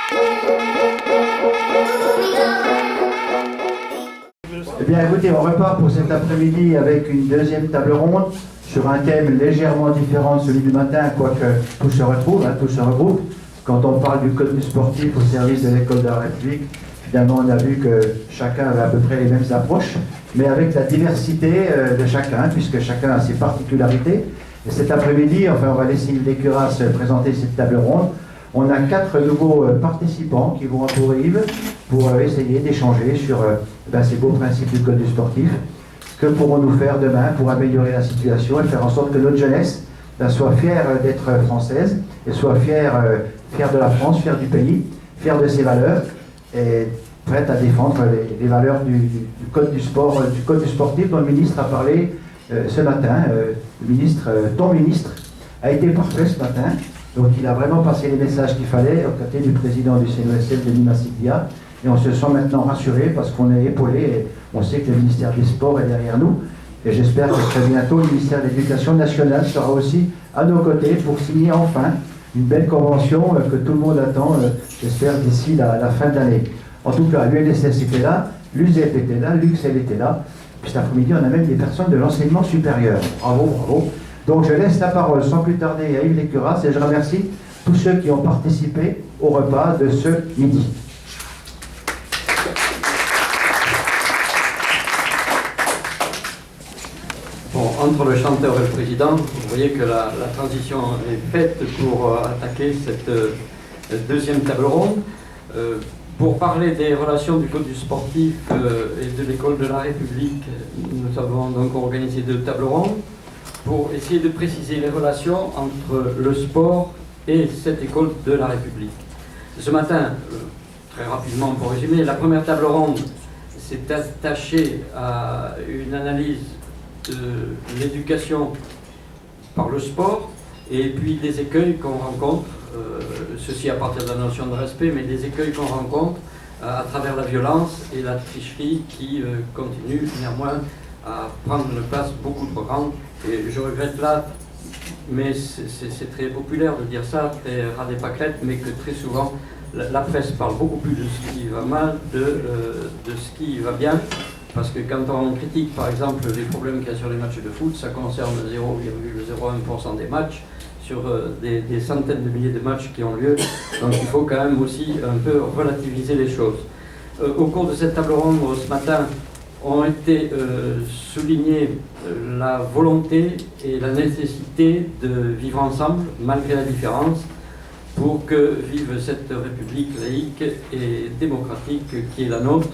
Eh bien écoutez, on repart pour cet après-midi avec une deuxième table ronde sur un thème légèrement différent de celui du matin, quoique tout se retrouve, tout se regroupe. Quand on parle du code du sportif au service de l'école de la République, finalement on a vu que chacun avait à peu près les mêmes approches, mais avec la diversité de chacun, puisque chacun a ses particularités. Et cet après-midi, enfin on va laisser Yves Lécuras présenter cette table ronde. On a 4 nouveaux participants qui vont entourer Yves pour essayer d'échanger sur ces beaux principes du code du sportif. Que pourrons-nous faire demain pour améliorer la situation et faire en sorte que notre jeunesse soit fière d'être française et soit fière de la France, fière du pays, fière de ses valeurs et prête à défendre les valeurs du code du sport, du code du sportif dont le ministre a parlé ce matin. Le ministre, ton ministre, a été parfait ce matin. Donc il a vraiment passé les messages qu'il fallait aux côtés du président du CNOSF, Denis Massiglia. Et on se sent maintenant rassuré parce qu'on est épaulé et on sait que le ministère des Sports est derrière nous. Et j'espère que très bientôt, le ministère de l'Éducation nationale sera aussi à nos côtés pour signer enfin une belle convention que tout le monde attend, j'espère, d'ici la fin de l'année. En tout cas, l'UNSS était là, l'USEP était là, l'UXL était là. Puis cet après-midi, on a même des personnes de l'enseignement supérieur. Bravo, bravo. Donc je laisse la parole sans plus tarder à Yves Lécuras et je remercie tous ceux qui ont participé au repas de ce midi. Bon, entre le chanteur et le président, vous voyez que la transition est faite pour attaquer cette deuxième table ronde. Pour parler des relations du code du sportif et de l'école de la République, nous avons donc organisé 2 tables rondes pour essayer de préciser les relations entre le sport et cette école de la République. Ce matin, très rapidement pour résumer, la première table ronde s'est attachée à une analyse de l'éducation par le sport et puis des écueils qu'on rencontre, ceci à partir de la notion de respect, mais des écueils qu'on rencontre à travers la violence et la tricherie qui continuent néanmoins à prendre une place beaucoup trop grande. Et je regrette là, mais c'est très populaire de dire ça, très ras des pâquerettes, mais que très souvent la presse parle beaucoup plus de ce qui va mal, de ce qui va bien. Parce que quand on critique par exemple les problèmes qu'il y a sur les matchs de foot, ça concerne 0,01% des matchs, sur des centaines de milliers de matchs qui ont lieu. Donc il faut quand même aussi un peu relativiser les choses. Au cours de cette table ronde ce matin, ont été soulignés la volonté et la nécessité de vivre ensemble, malgré la différence, pour que vive cette République laïque et démocratique qui est la nôtre.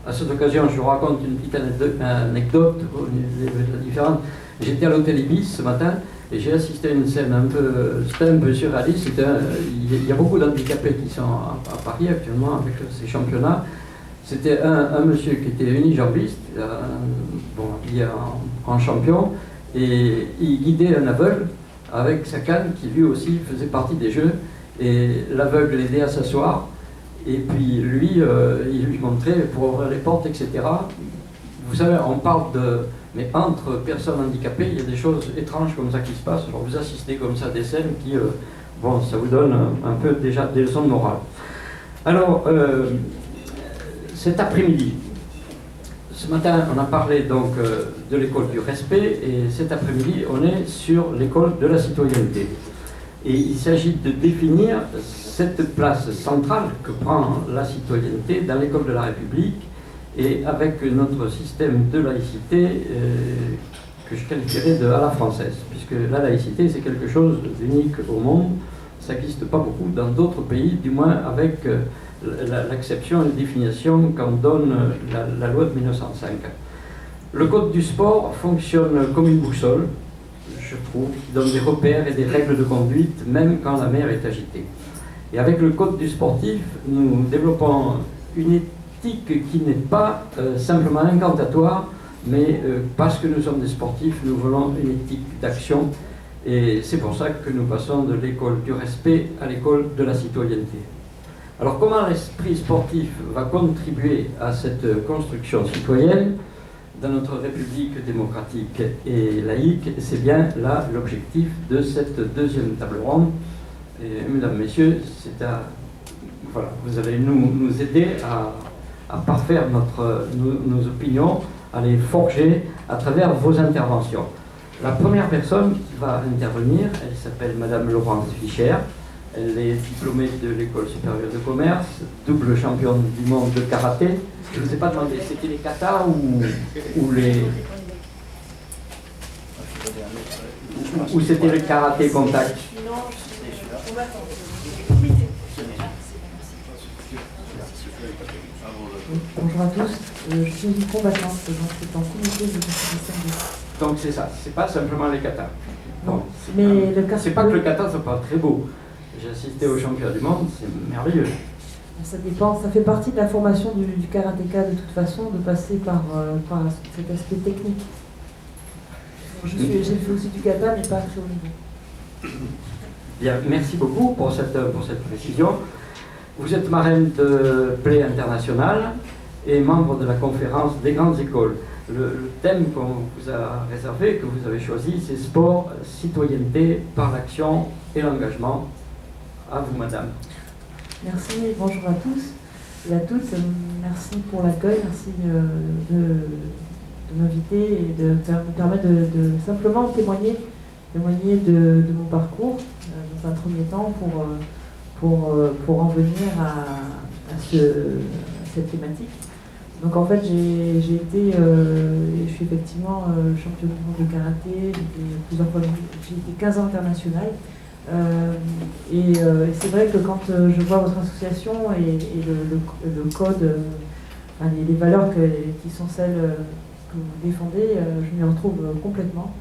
À cette occasion, je vous raconte une petite anecdote au niveau de la différence. J'étais à l'hôtel Ibis ce matin et j'ai assisté à une scène un peu surréaliste. Il y a beaucoup d'handicapés qui sont à Paris actuellement avec ces championnats. C'était un monsieur qui était unijambiste, habillé en champion, et il guidait un aveugle avec sa canne qui lui aussi faisait partie des jeux. Et l'aveugle l'aidait à s'asseoir. Et puis lui, il lui montrait pour ouvrir les portes, etc. Vous savez, on parle de... Mais entre personnes handicapées, il y a des choses étranges comme ça qui se passent. Alors vous assistez comme ça à des scènes qui... ça vous donne un peu déjà des leçons de morale. Alors, cet après-midi, ce matin, on a parlé donc de l'école du respect, et cet après-midi, on est sur l'école de la citoyenneté. Et il s'agit de définir cette place centrale que prend la citoyenneté dans l'école de la République, et avec notre système de laïcité que je qualifierais de à la française, puisque la laïcité, c'est quelque chose d'unique au monde. Ça n'existe pas beaucoup dans d'autres pays, du moins avec l'acception et la définition qu'en donne la loi de 1905. Le code du sport fonctionne comme une boussole, je trouve, qui donne des repères et des règles de conduite, même quand la mer est agitée. Et avec le code du sportif, nous développons une éthique qui n'est pas simplement incantatoire, mais parce que nous sommes des sportifs, nous voulons une éthique d'action. Et c'est pour ça que nous passons de l'école du respect à l'école de la citoyenneté. Alors comment l'esprit sportif va contribuer à cette construction citoyenne dans notre République démocratique et laïque? C'est bien là l'objectif de cette deuxième table ronde. Et, mesdames, messieurs, c'est à voilà, vous allez nous aider à parfaire nos opinions, à les forger à travers vos interventions. La première personne qui va intervenir, elle s'appelle Madame Laurence Fischer. Elle est diplômée de l'École supérieure de commerce, double championne du monde de karaté. Je ne vous ai pas demandé, c'était les katas ou c'était le karaté contact? Bonjour à tous, je suis une combattante, donc c'est en comité de compétition. Donc c'est ça, c'est pas simplement les katas. Non, mais le c'est pas que le kata soit pas très beau. J'ai assisté au championnat du monde, c'est merveilleux. Ça dépend, ça fait partie de la formation du karatéka de toute façon, de passer par cet aspect technique. J'ai fait aussi du kata, mais pas à très haut niveau. Bien, merci beaucoup pour cette précision. Vous êtes marraine de Play International et membre de la conférence des grandes écoles. Le thème qu'on vous a réservé, que vous avez choisi, c'est sport, citoyenneté par l'action et l'engagement. À vous, madame. Merci, bonjour à tous et à toutes. Merci pour l'accueil, merci de m'inviter et de me permettre de simplement témoigner de mon parcours dans un premier temps pour en venir à cette thématique. Donc en fait, je suis effectivement championne du monde de karaté, j'ai été 15 ans internationale. Et c'est vrai que quand je vois votre association et le code, les valeurs qui sont celles que vous défendez, je m'y retrouve complètement.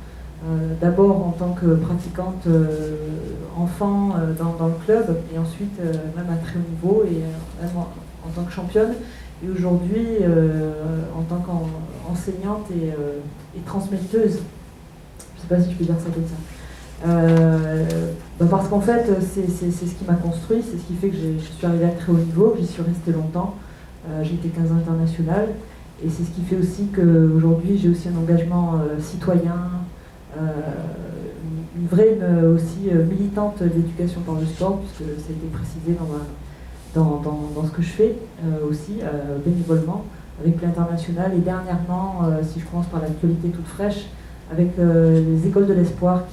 D'abord en tant que pratiquante enfant dans le club, et ensuite même à très haut niveau, et même en tant que championne, et aujourd'hui en tant qu'enseignante et transmetteuse. Je ne sais pas si je peux dire ça comme ça. Parce qu'en fait, c'est ce qui m'a construit, c'est ce qui fait que je suis arrivée à très haut niveau, j'y suis restée longtemps, j'ai été 15 ans internationale, et c'est ce qui fait aussi qu'aujourd'hui j'ai aussi un engagement citoyen, une vraie aussi militante d'éducation par le sport, puisque ça a été précisé dans ce que je fais aussi, bénévolement, avec Play International, et dernièrement, si je commence par l'actualité toute fraîche, avec les écoles de l'espoir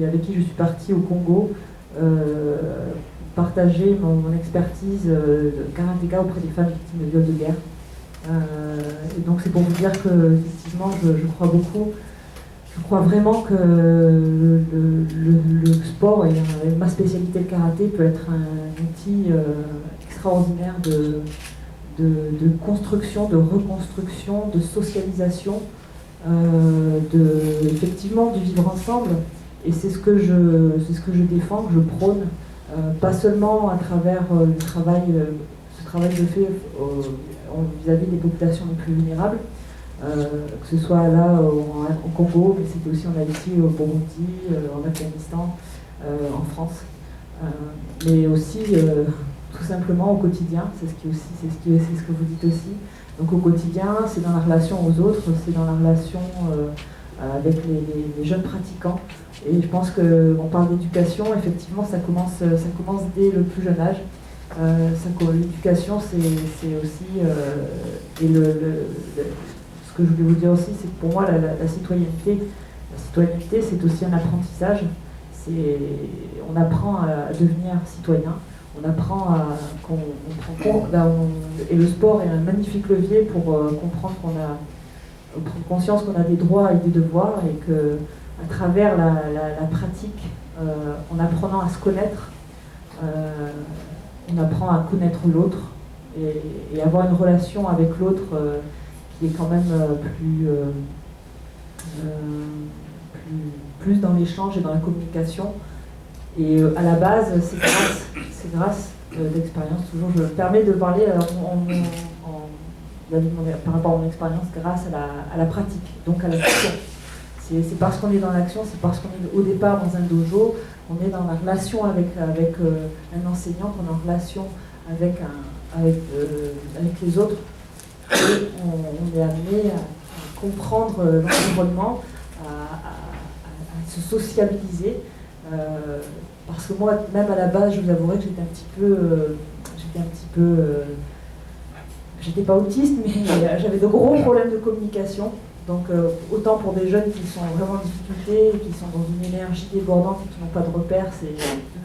avec qui je suis partie au Congo, partager mon expertise de karatéka auprès des femmes victimes de viols de guerre. Et donc c'est pour vous dire que effectivement je crois beaucoup, je crois vraiment que le sport et ma spécialité le karaté peut être un outil extraordinaire de construction, de reconstruction, de socialisation, effectivement du vivre ensemble, et c'est ce que je défends, que je prône, pas seulement à travers ce travail que je fais vis-à-vis des populations les plus vulnérables, que ce soit là au Congo, mais c'était aussi en Haïti, au Burundi, en Afghanistan, en France, mais aussi tout simplement au quotidien, c'est ce que vous dites aussi. Donc au quotidien, c'est dans la relation aux autres, c'est dans la relation avec les jeunes pratiquants. Et je pense qu'on parle d'éducation, effectivement, ça commence dès le plus jeune âge. L'éducation, c'est aussi... et ce que je voulais vous dire aussi, c'est que pour moi, la citoyenneté, c'est aussi un apprentissage. On apprend à devenir citoyen. On apprend et le sport est un magnifique levier pour comprendre prendre conscience qu'on a des droits et des devoirs, et que à travers la pratique, en apprenant à se connaître, on apprend à connaître l'autre et avoir une relation avec l'autre qui est quand même plus dans l'échange et dans la communication. Et à la base, c'est grâce d'expérience. Toujours, je me permets de parler par rapport à mon expérience, grâce à la pratique, donc à l'action. C'est parce qu'on est dans l'action, c'est parce qu'on est au départ dans un dojo, on est dans la relation avec un enseignant, qu'on est en relation avec les autres, et on est amené à comprendre l'environnement, à se sociabiliser. Parce que moi, même à la base, je vous avouerai que j'étais un petit peu... j'étais pas autiste, mais j'avais de gros problèmes de communication. Donc autant pour des jeunes qui sont vraiment en difficulté, qui sont dans une énergie débordante et qui n'ont pas de repères, c'est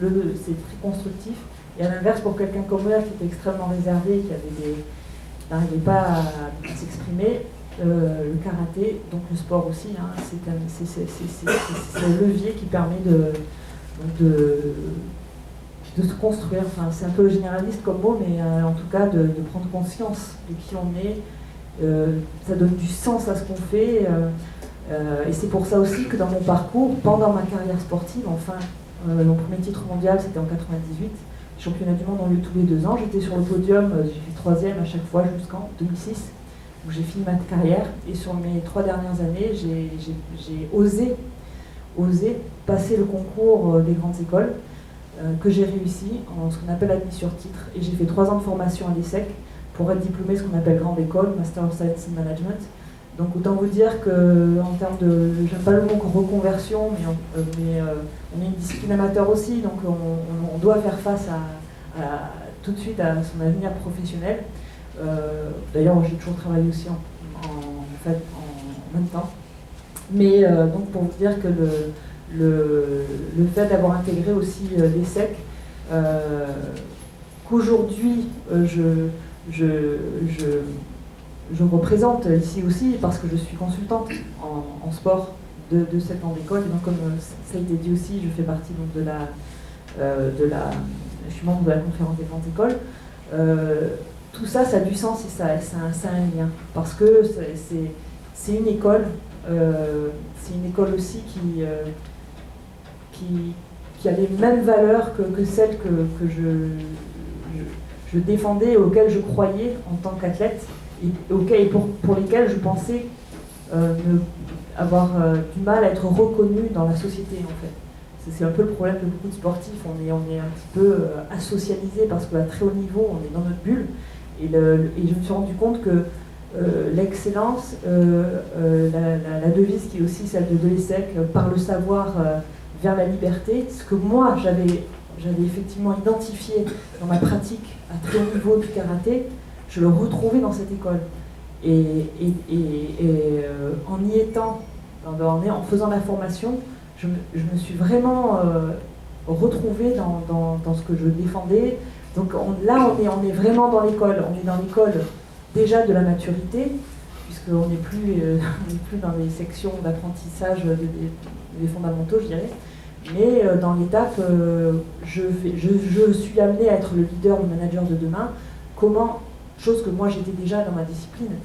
très constructif. Et à l'inverse, pour quelqu'un comme moi qui était extrêmement réservé, qui n'arrivait pas à s'exprimer, le karaté, donc le sport aussi, hein, c'est le levier qui permet de se construire. Enfin, c'est un peu généraliste comme mot, mais en tout cas de prendre conscience de qui on est. Ça donne du sens à ce qu'on fait. Et c'est pour ça aussi que dans mon parcours, pendant ma carrière sportive, enfin, mon premier titre mondial c'était en 98, championnat du monde ont lieu tous les 2 ans, j'étais sur le podium, j'ai fait 3e à chaque fois jusqu'en 2006, où j'ai fini ma carrière. Et sur mes 3 dernières années, j'ai osé passer le concours des grandes écoles, que j'ai réussi en ce qu'on appelle admis sur titre. Et j'ai fait 3 ans de formation à l'ESSEC pour être diplômé ce qu'on appelle grande école, Master of Science in Management. Donc autant vous dire qu'en termes de, j'aime pas le mot reconversion, mais on est une discipline amateur aussi, donc on doit faire face tout de suite à son avenir professionnel. D'ailleurs, j'ai toujours travaillé aussi en même temps. Mais donc pour vous dire que le fait d'avoir intégré aussi l'ESSEC, qu'aujourd'hui je représente ici aussi parce que je suis consultante en sport de cette grande école. Et donc, comme ça a été dit aussi, je fais partie donc, je suis membre de la conférence des grandes écoles. Tout ça, ça a du sens et ça a un lien. Parce que c'est une école, aussi qui a les mêmes valeurs que celles que je défendais et auxquelles je croyais en tant qu'athlète et pour lesquelles je pensais avoir du mal à être reconnu dans la société en fait. C'est un peu le problème de beaucoup de sportifs, on est un petit peu asocialisé parce qu'à très haut niveau on est dans notre bulle et je me suis rendu compte que l'excellence, la devise qui est aussi celle de l'ESSEC, par le savoir vers la liberté, ce que moi j'avais effectivement identifié dans ma pratique à très haut niveau du karaté, je le retrouvais dans cette école. Et en y étant, en faisant la formation, je me suis vraiment retrouvée dans ce que je défendais. Donc là, on est vraiment dans l'école. On est dans l'école déjà de la maturité, puisqu'on n'est plus dans les sections d'apprentissage des fondamentaux, je dirais. Mais dans l'étape, je suis amenée à être le leader, le manager de demain. Chose que moi j'étais déjà dans ma discipline,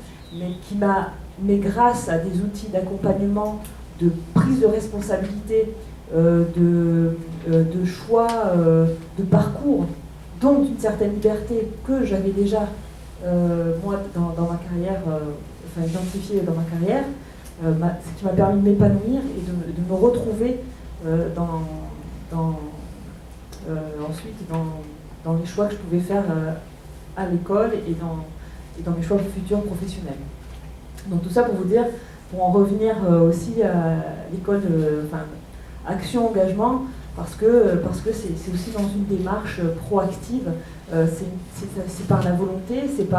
mais grâce à des outils d'accompagnement, de prise de responsabilité, de choix, de parcours, donc d'une certaine liberté que j'avais déjà moi dans ma carrière, identifiée dans ma carrière, ce qui m'a permis de m'épanouir et de me retrouver ensuite dans les choix que je pouvais faire à l'école et dans mes choix futurs professionnels. Donc tout ça pour vous dire, pour en revenir aussi à l'école action, engagement, parce que c'est aussi dans une démarche proactive, c'est par la volonté, c'est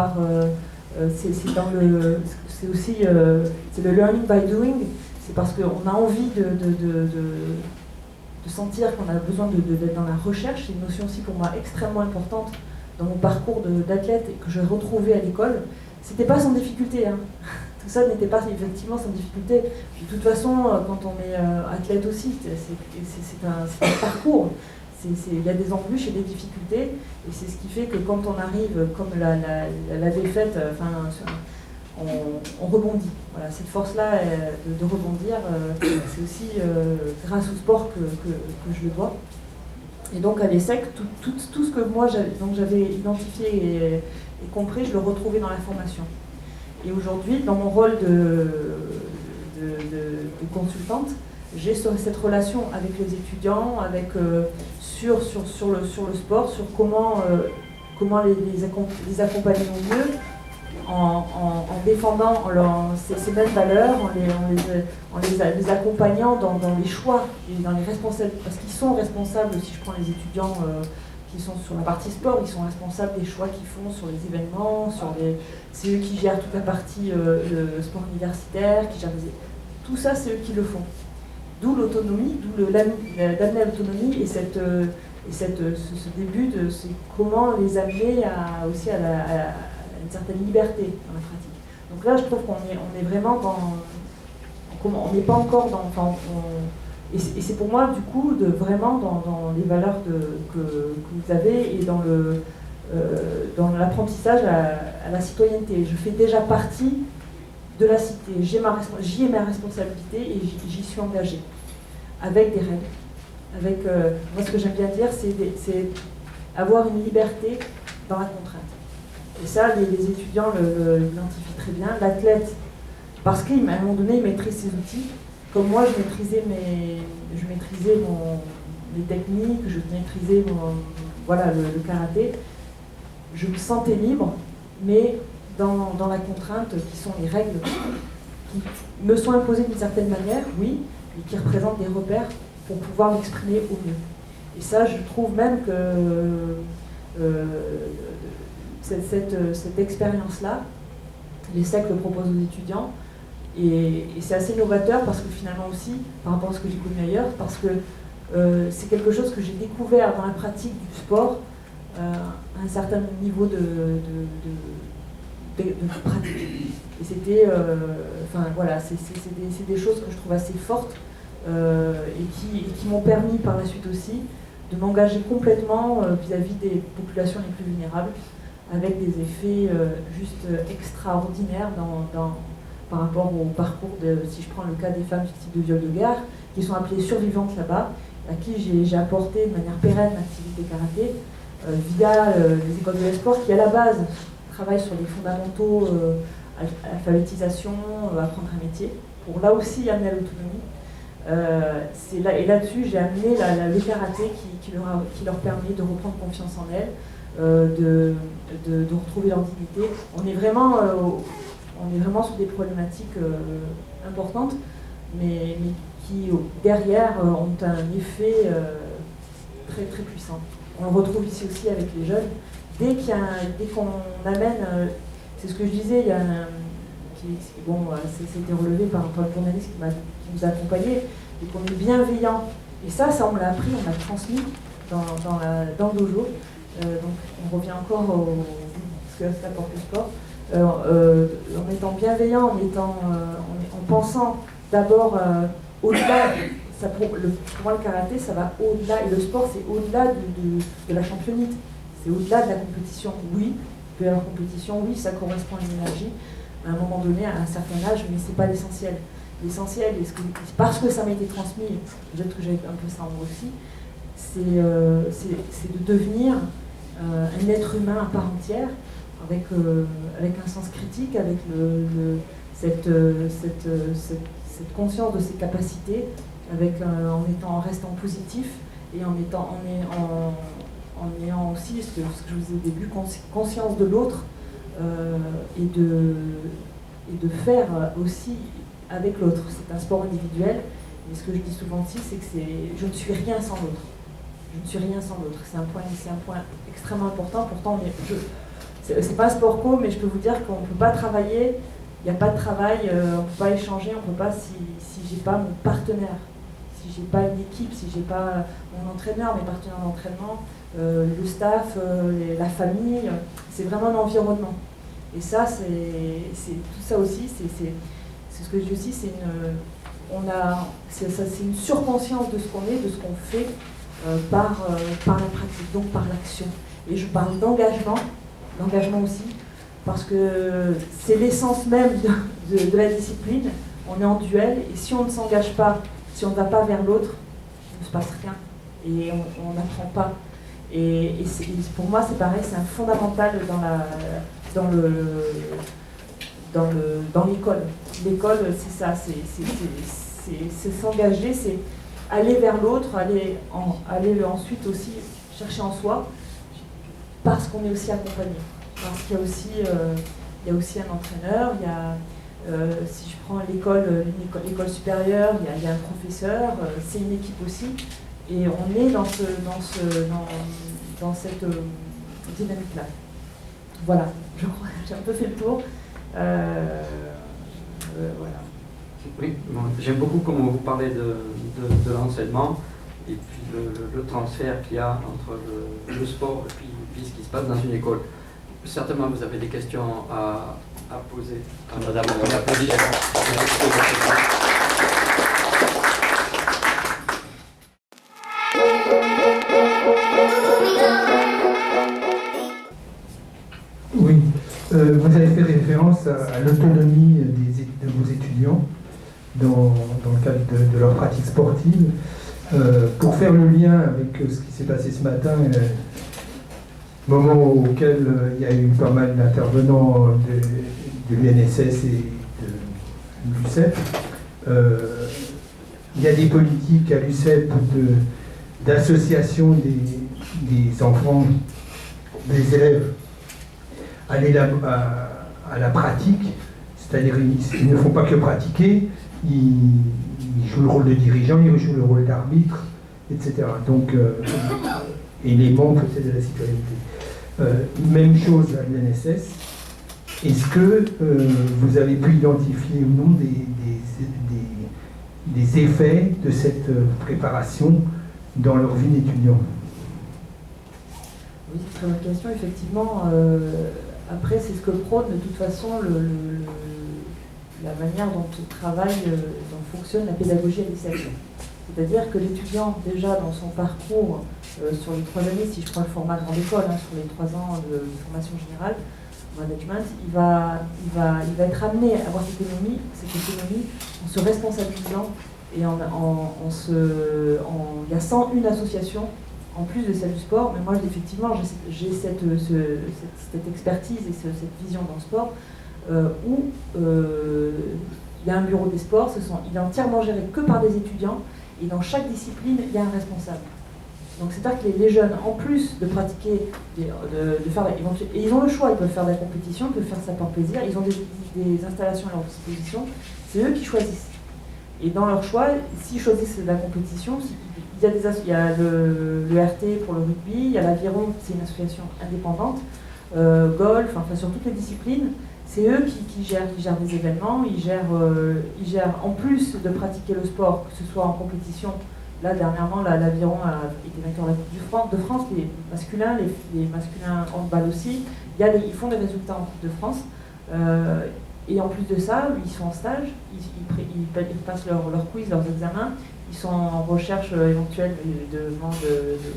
le learning by doing, c'est parce qu'on a envie de sentir qu'on a besoin d'être dans la recherche. C'est une notion aussi pour moi extrêmement importante dans mon parcours d'athlète et que je retrouvais à l'école. C'était pas sans difficulté, hein. Tout ça n'était pas effectivement sans difficulté. De toute façon, quand on est athlète aussi, c'est un parcours. Il y a des embûches et des difficultés, et c'est ce qui fait que quand on arrive, comme la défaite, on rebondit. Voilà, cette force-là de rebondir, c'est aussi grâce au sport que je le dois. Et donc à l'ESSEC, tout ce que moi j'avais identifié et compris, je le retrouvais dans la formation. Et aujourd'hui, dans mon rôle de consultante, j'ai cette relation avec les étudiants, sur le sport, sur comment les accompagner au mieux, en défendant ces mêmes valeurs, en les accompagnant dans les choix et dans les responsabilités, parce qu'ils sont responsables, si je prends les étudiants qui sont sur la partie sport, ils sont responsables des choix qu'ils font sur les événements, c'est eux qui gèrent toute la partie sport universitaire, qui gèrent tout ça, c'est eux qui le font. D'où l'autonomie, d'amener à l'autonomie et ce début de comment les amener aussi à une certaine liberté dans la pratique. Donc là, je trouve qu'on est vraiment on n'est pas encore dans... Et c'est pour moi, du coup, vraiment dans les valeurs que vous avez et dans l'apprentissage à la citoyenneté. Je fais déjà partie de la cité, j'y ai ma responsabilité et j'y suis engagée, avec des règles. Moi, ce que j'aime bien dire, c'est avoir une liberté dans la contrainte. Et ça, les étudiants l'identifient très bien. L'athlète, parce qu'à un moment donné, il maîtrise ses outils. Comme moi, je maîtrisais mes techniques, je maîtrisais le karaté. Je me sentais libre, mais dans la contrainte qui sont les règles qui me sont imposées d'une certaine manière, oui, et qui représentent des repères pour pouvoir m'exprimer au mieux. Et ça, je trouve même que cette expérience-là, l'ESSEC le propose aux étudiants, et c'est assez novateur parce que finalement aussi, par rapport à ce que j'ai connu ailleurs, parce que c'est quelque chose que j'ai découvert dans la pratique du sport, un certain niveau de pratique. Et c'était, c'est des choses que je trouve assez fortes et qui m'ont permis par la suite aussi de m'engager complètement vis-à-vis des populations les plus vulnérables, avec des effets juste extraordinaires par rapport au parcours si je prends le cas des femmes victimes de viol de guerre, qui sont appelées survivantes là-bas, à qui j'ai apporté de manière pérenne l'activité karaté, via les écoles de l'esport qui à la base travaillent sur les fondamentaux, alphabétisation, apprendre un métier, pour là aussi amener à l'autonomie. Et là-dessus, j'ai amené le karaté qui leur permet de reprendre confiance en elles, de retrouver leur dignité. On est vraiment sur des problématiques importantes, mais qui derrière ont un effet très très puissant. On le retrouve ici aussi avec les jeunes. Dès qu'on amène, c'est ce que je disais, il y a c'était relevé par un journaliste qui nous a accompagnés, et qu'on est bienveillant. Et ça on me l'a appris, on m'a transmis dans le dojo. Donc on revient encore ce que ça apporte le sport. En étant bienveillant, en pensant d'abord au-delà. Pour moi, le karaté, ça va au-delà, et le sport, c'est au-delà de la championnite. C'est au-delà de la compétition. Oui, il peut y avoir compétition, oui, ça correspond à l'énergie, à un moment donné, à un certain âge, mais c'est pas l'essentiel. L'essentiel, parce que ça m'a été transmis, peut-être que j'avais un peu ça en moi aussi, c'est de devenir un être humain à part entière, avec un sens critique, avec cette conscience de ses capacités, en restant positif et en ayant aussi ce que je vous ai au début, conscience de l'autre, et de faire aussi avec l'autre. C'est un sport individuel, et ce que je dis souvent aussi, c'est que je ne suis rien sans l'autre. Je ne suis rien sans l'autre. C'est un point extrêmement important. Pourtant, c'est pas un sport co, mais je peux vous dire qu'on ne peut pas travailler, il n'y a pas de travail, on ne peut pas échanger, on ne peut pas si j'ai pas mon partenaire, si j'ai pas une équipe, si j'ai pas mon entraîneur, mes partenaires d'entraînement, le staff, la famille, c'est vraiment un environnement. Et ça, c'est tout ça aussi, c'est ce que je dis aussi, c'est une surconscience de ce qu'on est, de ce qu'on fait par la pratique, donc par l'action. Et je parle l'engagement aussi, parce que c'est l'essence même de la discipline. On est en duel, et si on ne s'engage pas, si on ne va pas vers l'autre, il ne se passe rien, et on n'apprend pas. Et pour moi, c'est pareil, c'est un fondamental dans l'école. L'école, c'est ça, c'est s'engager, c'est aller vers l'autre, aller ensuite aussi chercher en soi, parce qu'on est aussi accompagné. Parce qu'il y a aussi un entraîneur, si je prends l'école supérieure, il y a un professeur, c'est une équipe aussi, et on est dans cette dynamique-là. Voilà, je crois que j'ai un peu fait le tour. Voilà. Oui, bon, j'aime beaucoup comment vous parlez de l'enseignement et puis le transfert qu'il y a entre le sport et puis ce qui se passe dans une école. Certainement, vous avez des questions à poser à Madame la Présidente. Oui, vous avez fait référence à l'autonomie de vos étudiants dans le cadre de leur pratique sportive. Pour faire le lien avec ce qui s'est passé ce matin, moment auquel il y a eu pas mal d'intervenants de l'UNSS et de l'UCEP, il y a des politiques à l'UCEP d'association des enfants, des élèves à la pratique, c'est-à-dire ils ne font pas que pratiquer, ils jouent le rôle de dirigeant, ils jouent le rôle d'arbitre, etc. Donc, élément peut-être de la citoyenneté. Même chose à l'UNSS. Est-ce que vous avez pu identifier ou non des effets de cette préparation dans leur vie d'étudiant? Oui, c'est une très bonne question. Effectivement, après, c'est ce que prône de toute façon la manière dont dont fonctionne la pédagogie à l'ICEP. C'est-à-dire que l'étudiant, déjà dans son parcours, sur les 3 années, si je prends le format grande école, sur les 3 ans de formation générale, management, il va être amené à avoir cette autonomie en se responsabilisant et il y a 101 associations en plus de celle du sport, mais moi effectivement j'ai cette expertise et cette vision dans le sport où il y a un bureau des sports, il est entièrement géré que par des étudiants et dans chaque discipline il y a un responsable. Donc c'est-à-dire que les jeunes, en plus de pratiquer, de faire, et ils ont le choix, ils peuvent faire de la compétition, ils peuvent faire ça par plaisir, ils ont des installations à leur disposition, c'est eux qui choisissent. Et dans leur choix, s'ils choisissent la compétition, il y a le RT pour le rugby, il y a l'Aviron, c'est une association indépendante, golf, enfin sur toutes les disciplines, c'est eux qui gèrent des événements, ils gèrent en plus de pratiquer le sport, que ce soit en compétition. Là, dernièrement, l'Aviron a été vainqueur de la Coupe de France, les masculins, les masculins handball aussi. Ils font des résultats en Coupe de France. Et en plus de ça, ils sont en stage, ils passent leur quiz, leurs examens, ils sont en recherche éventuelle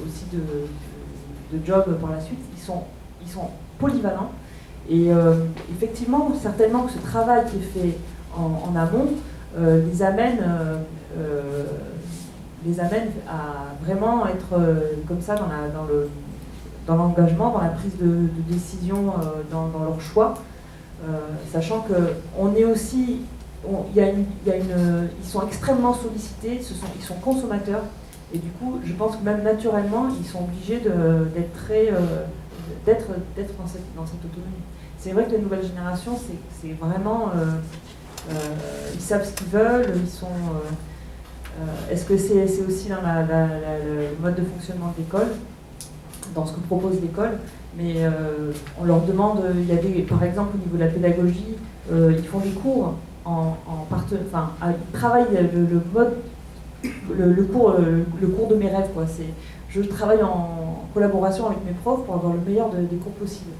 aussi de job par la suite. Ils sont polyvalents. Et effectivement, certainement que ce travail qui est fait en amont les amène à vraiment être comme ça dans l'engagement, dans la prise de décision, dans leur choix, sachant qu'on est aussi, ils sont extrêmement sollicités, ils sont consommateurs, et du coup, je pense que même naturellement, ils sont obligés d'être dans cette autonomie. C'est vrai que les nouvelles générations, c'est vraiment, ils savent ce qu'ils veulent, ils sont. Est-ce que c'est aussi dans le mode de fonctionnement de l'école, dans ce que propose l'école, mais on leur demande, par exemple au niveau de la pédagogie, ils font des cours ils travaillent le cours de mes rêves, quoi. Je travaille en collaboration avec mes profs pour avoir le meilleur des cours possibles.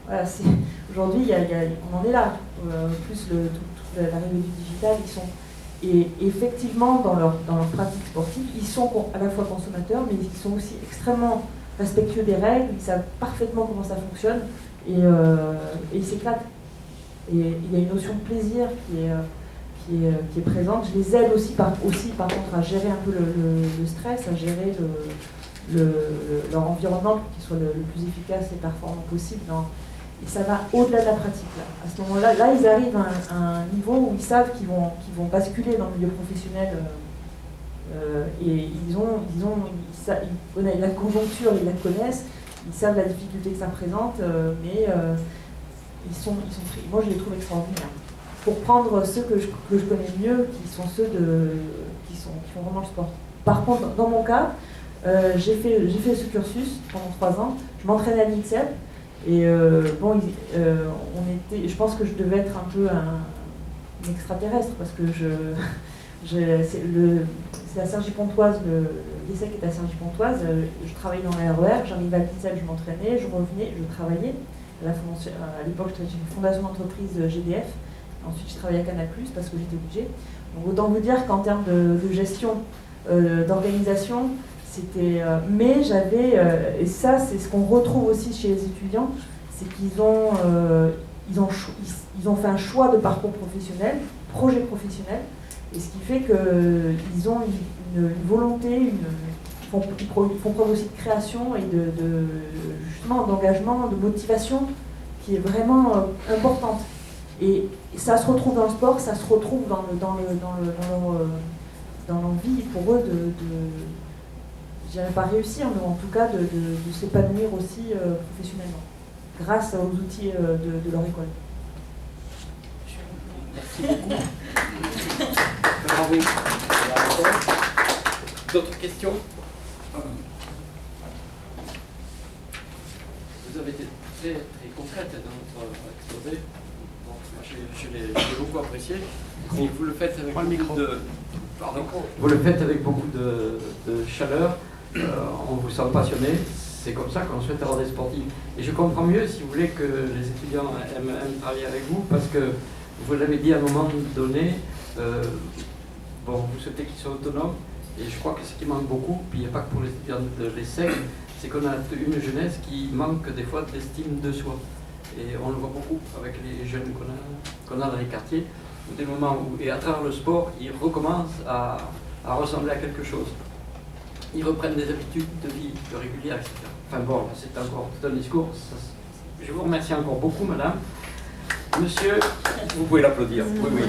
Voilà, aujourd'hui on en est là, plus toute l'arrivée du digital, et effectivement, dans leur pratique sportive, ils sont à la fois consommateurs, mais ils sont aussi extrêmement respectueux des règles, ils savent parfaitement comment ça fonctionne, et ils s'éclatent. Et il y a une notion de plaisir qui est présente. Je les aide aussi par contre, à gérer un peu le stress, à gérer leur environnement pour qu'il soit le plus efficace et performant possible. Et ça va au-delà de la pratique. Là. À ce moment-là, ils arrivent à un niveau où ils savent qu'ils vont basculer dans le milieu professionnel. Et ils connaissent la conjoncture, ils la connaissent, ils savent la difficulté que ça présente, mais ils sont pris. Moi, je les trouve extraordinaires. Pour prendre ceux que je connais mieux, qui sont ceux qui font vraiment le sport. Par contre, dans mon cas, J'ai fait ce cursus pendant 3 ans. Je m'entraînais à l'INSEP. Et je pense que je devais être un peu un extraterrestre parce que c'est à Cergy-Pontoise, l'essai qui est à Cergy-Pontoise. Je travaillais dans la RER, j'arrivais à l'INSEP, je m'entraînais, je revenais, je travaillais. À l'époque, j'étais une fondation d'entreprise GDF. Ensuite, je travaillais à Canal+, parce que j'étais obligée. Donc, autant vous dire qu'en termes de gestion, d'organisation, c'était... mais j'avais... et ça, c'est ce qu'on retrouve aussi chez les étudiants, c'est qu'ils ont fait un choix de parcours professionnel, projet professionnel, et ce qui fait qu'ils ont une volonté, ils font preuve aussi de création et justement d'engagement, de motivation qui est vraiment importante. Et ça se retrouve dans le sport, ça se retrouve dans l'envie pour eux je dirais pas réussir, mais en tout cas de s'épanouir aussi professionnellement, grâce aux outils de leur école. Merci beaucoup. Bravo. D'autres questions? Vous avez été très, très concrète dans votre exposé. Bon, moi, je l'ai beaucoup apprécié. Et vous le faites avec beaucoup de chaleur. On vous sent passionné. C'est comme ça qu'on souhaite avoir des sportifs. Et je comprends mieux, si vous voulez, que les étudiants aiment travailler avec vous, parce que vous l'avez dit à un moment donné, vous souhaitez qu'ils soient autonomes. Et je crois que ce qui manque beaucoup, puis il n'y a pas que pour les étudiants de l'ESSEC, c'est qu'on a une jeunesse qui manque des fois de l'estime de soi. Et on le voit beaucoup avec les jeunes qu'on a dans les quartiers, des moments où, et à travers le sport, ils recommencent à ressembler à quelque chose. Ils reprennent des habitudes de vie régulières, etc. Enfin bon, c'est encore tout un discours. Je vous remercie encore beaucoup, madame. Monsieur, vous pouvez l'applaudir. Oui, oui.